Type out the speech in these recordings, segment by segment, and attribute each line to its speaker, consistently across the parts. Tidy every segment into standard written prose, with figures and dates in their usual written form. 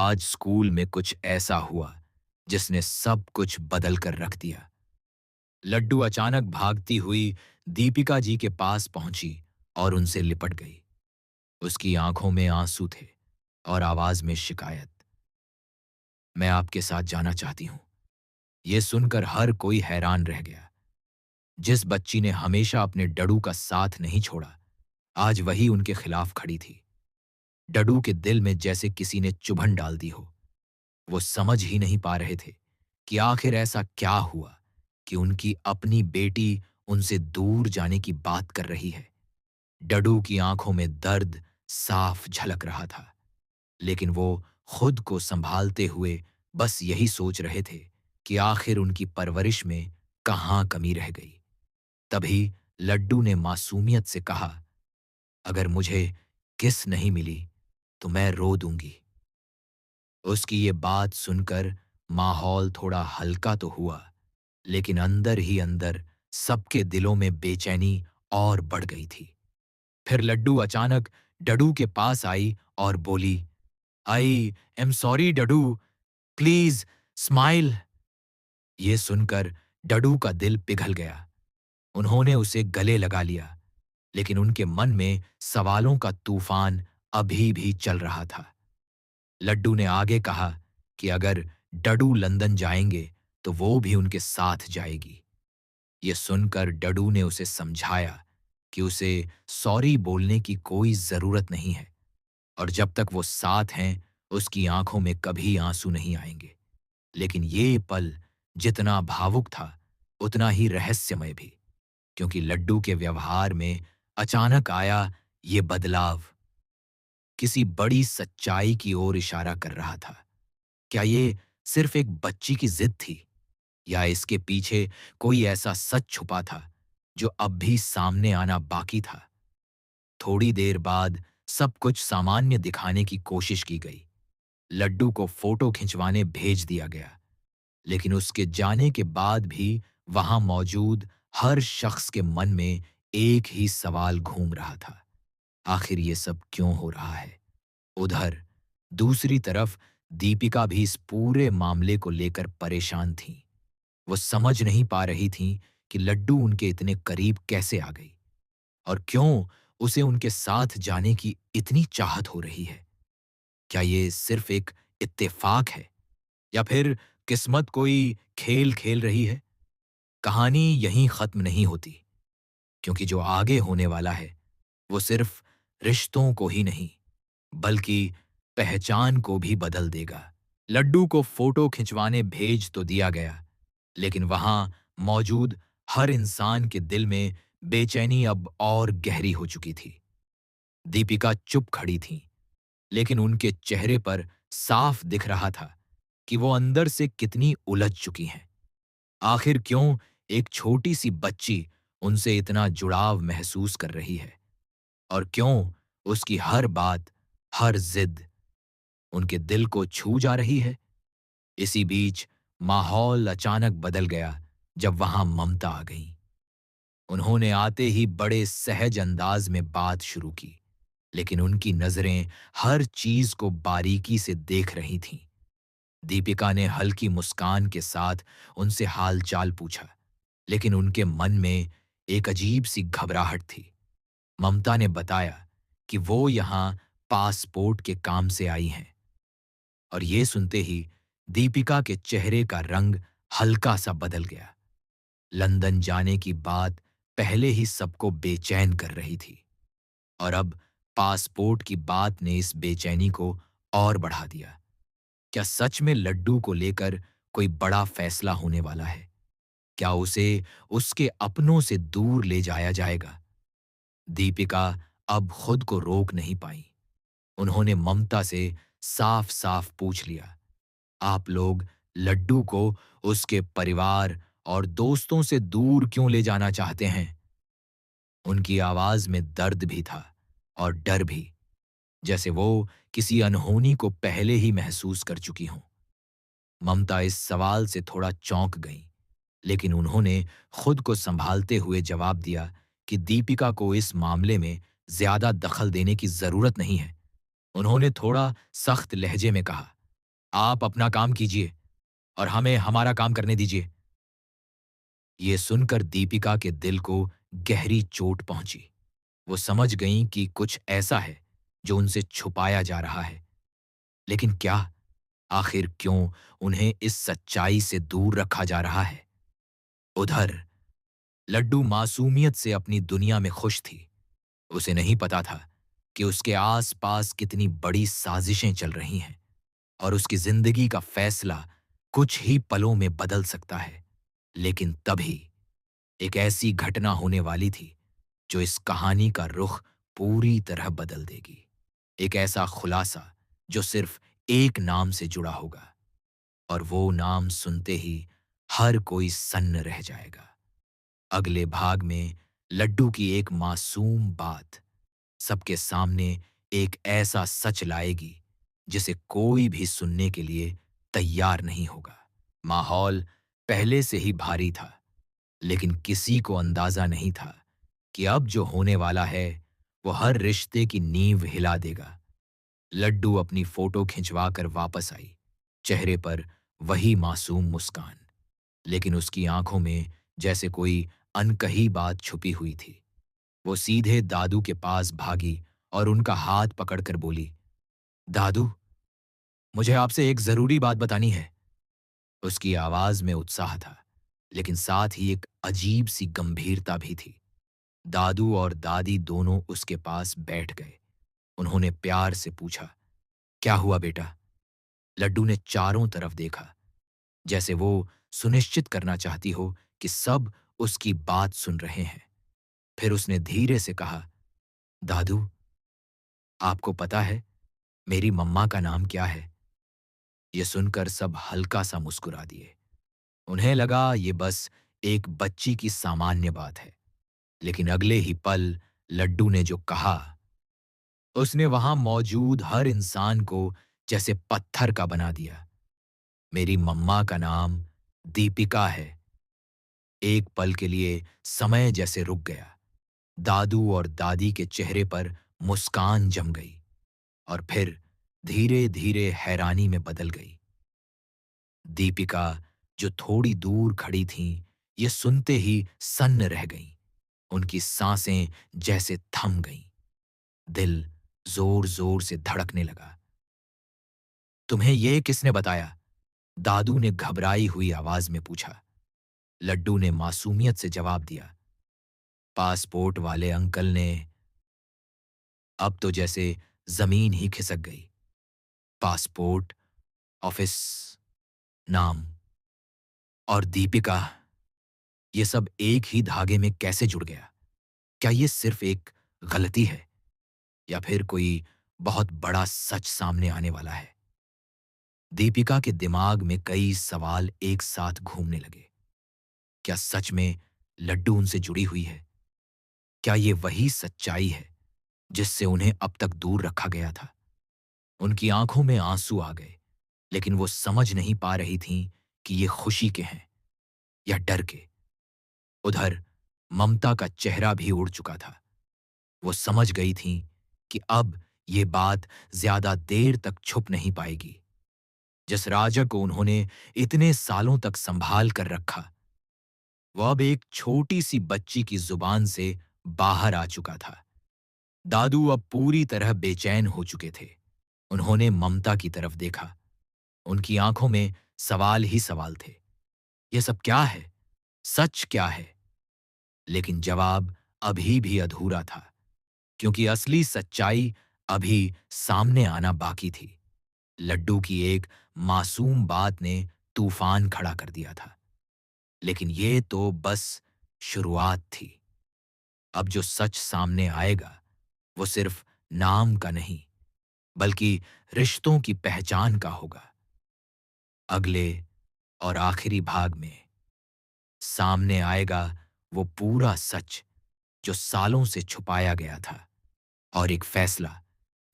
Speaker 1: आज स्कूल में कुछ ऐसा हुआ जिसने सब कुछ बदल कर रख दिया। लड्डू अचानक भागती हुई दीपिका जी के पास पहुंची और उनसे लिपट गई। उसकी आंखों में आंसू थे और आवाज में शिकायत। मैं आपके साथ जाना चाहती हूं। यह सुनकर हर कोई हैरान रह गया। जिस बच्ची ने हमेशा अपने डडू का साथ नहीं छोड़ा, आज वही उनके खिलाफ खड़ी थी। डडू के दिल में जैसे किसी ने चुभन डाल दी हो। वो समझ ही नहीं पा रहे थे कि आखिर ऐसा क्या हुआ कि उनकी अपनी बेटी उनसे दूर जाने की बात कर रही है। डडू की आंखों में दर्द साफ झलक रहा था, लेकिन वो खुद को संभालते हुए बस यही सोच रहे थे कि आखिर उनकी परवरिश में कहाँ कमी रह गई। तभी लड्डू ने मासूमियत से कहा, अगर मुझे किस नहीं मिली तो मैं रो दूंगी। उसकी ये बात सुनकर माहौल थोड़ा हल्का तो हुआ, लेकिन अंदर ही अंदर सबके दिलों में बेचैनी और बढ़ गई थी। फिर लड्डू अचानक डडू के पास आई और बोली, I am sorry डडू, please smile. ये सुनकर डडू का दिल पिघल गया। उन्होंने उसे गले लगा लिया, लेकिन उनके मन में सवालों का तूफान अभी भी चल रहा था। लड्डू ने आगे कहा कि अगर डडू लंदन जाएंगे तो वो भी उनके साथ जाएगी। ये सुनकर डडू ने उसे समझाया कि उसे सॉरी बोलने की कोई जरूरत नहीं है, और जब तक वो साथ हैं उसकी आंखों में कभी आंसू नहीं आएंगे। लेकिन ये पल जितना भावुक था उतना ही रहस्यमय भी, क्योंकि लड्डू के व्यवहार में अचानक आया ये बदलाव किसी बड़ी सच्चाई की ओर इशारा कर रहा था। क्या ये सिर्फ एक बच्ची की जिद थी, या इसके पीछे कोई ऐसा सच छुपा था जो अब भी सामने आना बाकी था? थोड़ी देर बाद सब कुछ सामान्य दिखाने की कोशिश की गई। लड्डू को फोटो खिंचवाने भेज दिया गया, लेकिन उसके जाने के बाद भी वहां मौजूद हर शख्स के मन में एक ही सवाल घूम रहा था, आखिर ये सब क्यों हो रहा है? उधर दूसरी तरफ दीपिका भी इस पूरे मामले को लेकर परेशान थी। वो समझ नहीं पा रही थी कि लड्डू उनके इतने करीब कैसे आ गई, और क्यों उसे उनके साथ जाने की इतनी चाहत हो रही है। क्या ये सिर्फ एक इत्तेफाक है, या फिर किस्मत कोई खेल खेल रही है? कहानी यहीं खत्म नहीं होती, क्योंकि जो आगे होने वाला है वो सिर्फ रिश्तों को ही नहीं बल्कि पहचान को भी बदल देगा। लड्डू को फोटो खिंचवाने भेज तो दिया गया, लेकिन वहां मौजूद हर इंसान के दिल में बेचैनी अब और गहरी हो चुकी थी। दीपिका चुप खड़ी थी, लेकिन उनके चेहरे पर साफ दिख रहा था कि वो अंदर से कितनी उलझ चुकी हैं। आखिर क्यों एक छोटी सी बच्ची उनसे इतना जुड़ाव महसूस कर रही है, और क्यों उसकी हर बात, हर जिद उनके दिल को छू जा रही है? इसी बीच माहौल अचानक बदल गया जब वहां ममता आ गई। उन्होंने आते ही बड़े सहज अंदाज में बात शुरू की, लेकिन उनकी नजरें हर चीज को बारीकी से देख रही थीं। दीपिका ने हल्की मुस्कान के साथ उनसे हालचाल पूछा, लेकिन उनके मन में एक अजीब सी घबराहट थी। ममता ने बताया कि वो यहाँ पासपोर्ट के काम से आई हैं, और ये सुनते ही दीपिका के चेहरे का रंग हल्का सा बदल गया। लंदन जाने की बात पहले ही सबको बेचैन कर रही थी, और अब पासपोर्ट की बात ने इस बेचैनी को और बढ़ा दिया। क्या सच में लड्डू को लेकर कोई बड़ा फैसला होने वाला है? क्या उसे उसके अपनों से दूर ले जाया जाएगा? दीपिका अब खुद को रोक नहीं पाई। उन्होंने ममता से साफ साफ पूछ लिया, आप लोग लड्डू को उसके परिवार और दोस्तों से दूर क्यों ले जाना चाहते हैं? उनकी आवाज में दर्द भी था और डर भी, जैसे वो किसी अनहोनी को पहले ही महसूस कर चुकी हों। ममता इस सवाल से थोड़ा चौंक गईं, लेकिन उन्होंने खुद को संभालते हुए जवाब दिया कि दीपिका को इस मामले में ज्यादा दखल देने की जरूरत नहीं है। उन्होंने थोड़ा सख्त लहजे में कहा, आप अपना काम कीजिए और हमें हमारा काम करने दीजिए। ये सुनकर दीपिका के दिल को गहरी चोट पहुंची। वो समझ गईं कि कुछ ऐसा है जो उनसे छुपाया जा रहा है। लेकिन क्या? आखिर क्यों उन्हें इस सच्चाई से दूर रखा जा रहा है? उधर लड्डू मासूमियत से अपनी दुनिया में खुश थी। उसे नहीं पता था कि उसके आस-पास कितनी बड़ी साजिशें चल रही हैं और उसकी जिंदगी का फैसला कुछ ही पलों में बदल सकता है। लेकिन तभी एक ऐसी घटना होने वाली थी जो इस कहानी का रुख पूरी तरह बदल देगी। एक ऐसा खुलासा जो सिर्फ एक नाम से जुड़ा होगा और वो नाम सुनते ही हर कोई सन्न रह जाएगा। अगले भाग में लड्डू की एक मासूम बात सबके सामने एक ऐसा सच लाएगी जिसे कोई भी सुनने के लिए तैयार नहीं होगा। माहौल पहले से ही भारी था, लेकिन किसी को अंदाजा नहीं था कि अब जो होने वाला है वो हर रिश्ते की नींव हिला देगा। लड्डू अपनी फोटो खिंचवाकर वापस आई, चेहरे पर वही मासूम मुस्कान, लेकिन उसकी आंखों में जैसे कोई अनकही बात छुपी हुई थी। वो सीधे दादू के पास भागी और उनका हाथ पकड़कर बोली, दादू, मुझे आपसे एक जरूरी बात बतानी है। उसकी आवाज में उत्साह था, लेकिन साथ ही एक अजीब सी गंभीरता भी थी। दादू और दादी दोनों उसके पास बैठ गए। उन्होंने प्यार से पूछा, क्या हुआ बेटा? लड्डू ने चारों तरफ देखा, जैसे वो सुनिश्चित करना चाहती हो कि सब उसकी बात सुन रहे हैं। फिर उसने धीरे से कहा, दादू, आपको पता है मेरी मम्मा का नाम क्या है? ये सुनकर सब हल्का सा मुस्कुरा दिए। उन्हें लगा ये बस एक बच्ची की सामान्य बात है। लेकिन अगले ही पल लड्डू ने जो कहा, उसने वहां मौजूद हर इंसान को जैसे पत्थर का बना दिया। मेरी मम्मा का नाम दीपिका है। एक पल के लिए समय जैसे रुक गया। दादू और दादी के चेहरे पर मुस्कान जम गई और फिर धीरे-धीरे हैरानी में बदल गई। दीपिका, जो थोड़ी दूर खड़ी थीं, ये सुनते ही सन्न रह गईं। उनकी सांसें जैसे थम गईं। दिल जोर-जोर से धड़कने लगा। तुम्हें ये किसने बताया? दादू ने घबराई हुई आवाज में पूछा। लड्डू ने मासूमियत से जवाब दिया, पासपोर्ट वाले अंकल ने। अब तो जैसे जमीन ही खिसक गई। पासपोर्ट, ऑफिस, नाम और दीपिका, ये सब एक ही धागे में कैसे जुड़ गया? क्या ये सिर्फ एक गलती है या फिर कोई बहुत बड़ा सच सामने आने वाला है? दीपिका के दिमाग में कई सवाल एक साथ घूमने लगे। क्या सच में लड्डू उनसे जुड़ी हुई है? क्या ये वही सच्चाई है जिससे उन्हें अब तक दूर रखा गया था? उनकी आंखों में आंसू आ गए, लेकिन वो समझ नहीं पा रही थीं कि ये खुशी के हैं या डर के। उधर ममता का चेहरा भी उड़ चुका था। वो समझ गई थीं कि अब ये बात ज्यादा देर तक छुप नहीं पाएगी। जिस राजा को उन्होंने इतने सालों तक संभाल कर रखा, वो अब एक छोटी सी बच्ची की जुबान से बाहर आ चुका था। दादू अब पूरी तरह बेचैन हो चुके थे। उन्होंने ममता की तरफ देखा। उनकी आंखों में सवाल ही सवाल थे। ये सब क्या है? सच क्या है? लेकिन जवाब अभी भी अधूरा था, क्योंकि असली सच्चाई अभी सामने आना बाकी थी। लड्डू की एक मासूम बात ने तूफान खड़ा कर दिया था, लेकिन ये तो बस शुरुआत थी। अब जो सच सामने आएगा वो सिर्फ नाम का नहीं, बल्कि रिश्तों की पहचान का होगा। अगले और आखिरी भाग में सामने आएगा वो पूरा सच जो सालों से छुपाया गया था, और एक फैसला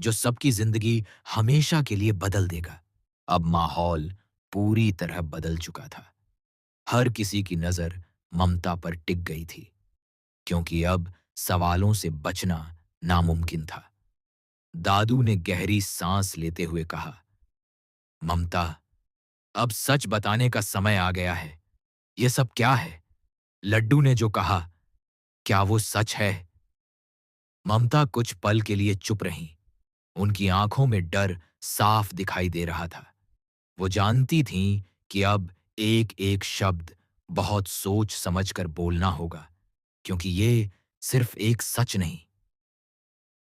Speaker 1: जो सबकी जिंदगी हमेशा के लिए बदल देगा। अब माहौल पूरी तरह बदल चुका था। हर किसी की नजर ममता पर टिक गई थी, क्योंकि अब सवालों से बचना नामुमकिन था। दादू ने गहरी सांस लेते हुए कहा, ममता, अब सच बताने का समय आ गया है। ये सब क्या है? लड्डू ने जो कहा, क्या वो सच है? ममता कुछ पल के लिए चुप रहीं। उनकी आंखों में डर साफ दिखाई दे रहा था। वो जानती थीं कि अब एक-एक शब्द बहुत सोच समझकर बोलना होगा, क्योंकि ये सिर्फ एक सच नहीं,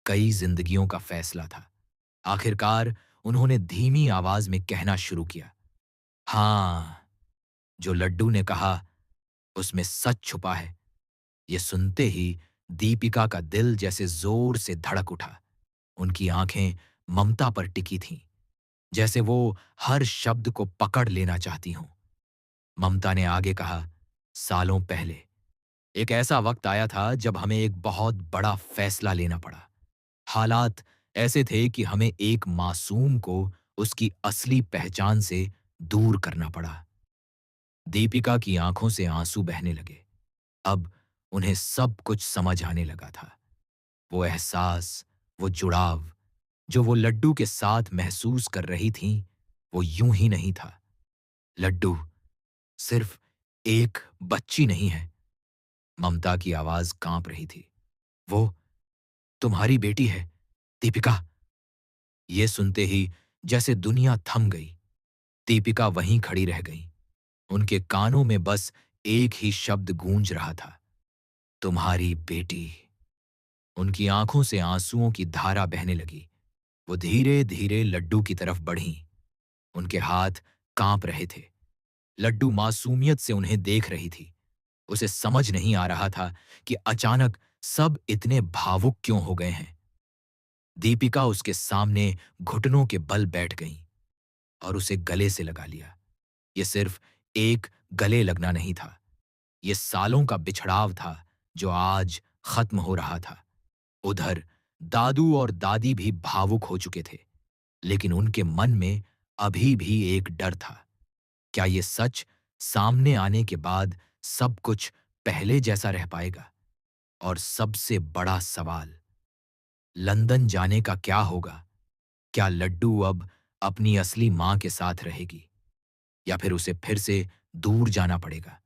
Speaker 1: कई जिंदगियों का फैसला था। आखिरकार उन्होंने धीमी आवाज में कहना शुरू किया, हाँ, जो लड्डू ने कहा, उसमें सच छुपा है। ये सुनते ही दीपिका का दिल जैसे जोर से धड़क उठा। उनकी आंखें ममता पर टिकी थीं, जैसे वो हर शब्द को पकड़ लेना चाहती हों। ममता ने आगे कहा, सालों पहले एक ऐसा वक्त आया था जब हमें एक बहुत बड़ा फैसला लेना पड़ा। हालात ऐसे थे कि हमें एक मासूम को उसकी असली पहचान से दूर करना पड़ा। दीपिका की आंखों से आंसू बहने लगे। अब उन्हें सब कुछ समझ आने लगा था। वो एहसास, वो जुड़ाव, जो वो लड्डू के साथ महसूस कर रही थीं, वो यूं ही नहीं था। लड्डू सिर्फ एक बच्ची नहीं है। ममता की आवाज कांप रही थी। वो तुम्हारी बेटी है, दीपिका। ये सुनते ही जैसे दुनिया थम गई। दीपिका वहीं खड़ी रह गई। उनके कानों में बस एक ही शब्द गूंज रहा था, तुम्हारी बेटी। उनकी आंखों से आंसुओं की धारा बहने लगी। वो धीरे धीरे लड्डू की तरफ बढ़ीं। उनके हाथ कांप रहे थे। लड्डू मासूमियत से उन्हें देख रही थी। उसे समझ नहीं आ रहा था कि अचानक सब इतने भावुक क्यों हो गए हैं। दीपिका उसके सामने घुटनों के बल बैठ गईं और उसे गले से लगा लिया। ये सिर्फ एक गले लगना नहीं था, ये सालों का बिछड़ाव था जो आज खत्म हो रहा था। उधर दादू और दादी भी भावुक हो चुके थे, लेकिन उनके मन में अभी भी एक डर था। क्या ये सच सामने आने के बाद सब कुछ पहले जैसा रह पाएगा? और सबसे बड़ा सवाल, लंदन जाने का क्या होगा? क्या लड्डू अब अपनी असली मां के साथ रहेगी, या फिर उसे फिर से दूर जाना पड़ेगा?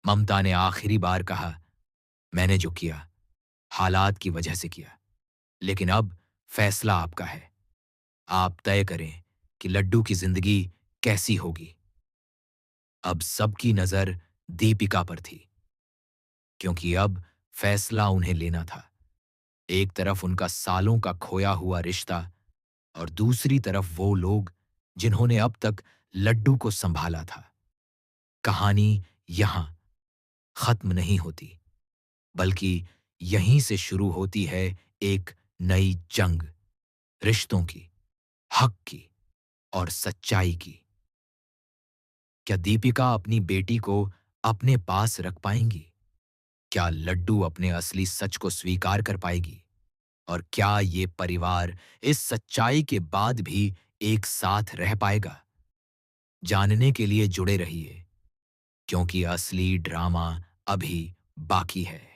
Speaker 1: ममता ने आखिरी बार कहा, मैंने जो किया हालात की वजह से किया, लेकिन अब फैसला आपका है। आप तय करें कि लड्डू की जिंदगी कैसी होगी। अब सबकी नजर दीपिका पर थी, क्योंकि अब फैसला उन्हें लेना था। एक तरफ उनका सालों का खोया हुआ रिश्ता, और दूसरी तरफ वो लोग जिन्होंने अब तक लड्डू को संभाला था। कहानी यहां खत्म नहीं होती, बल्कि यहीं से शुरू होती है एक नई जंग, रिश्तों की, हक की और सच्चाई की। क्या दीपिका अपनी बेटी को अपने पास रख पाएंगी? क्या लड्डू अपने असली सच को स्वीकार कर पाएगी? और क्या ये परिवार इस सच्चाई के बाद भी एक साथ रह पाएगा? जानने के लिए जुड़े रहिए, क्योंकि असली ड्रामा अभी बाकी है।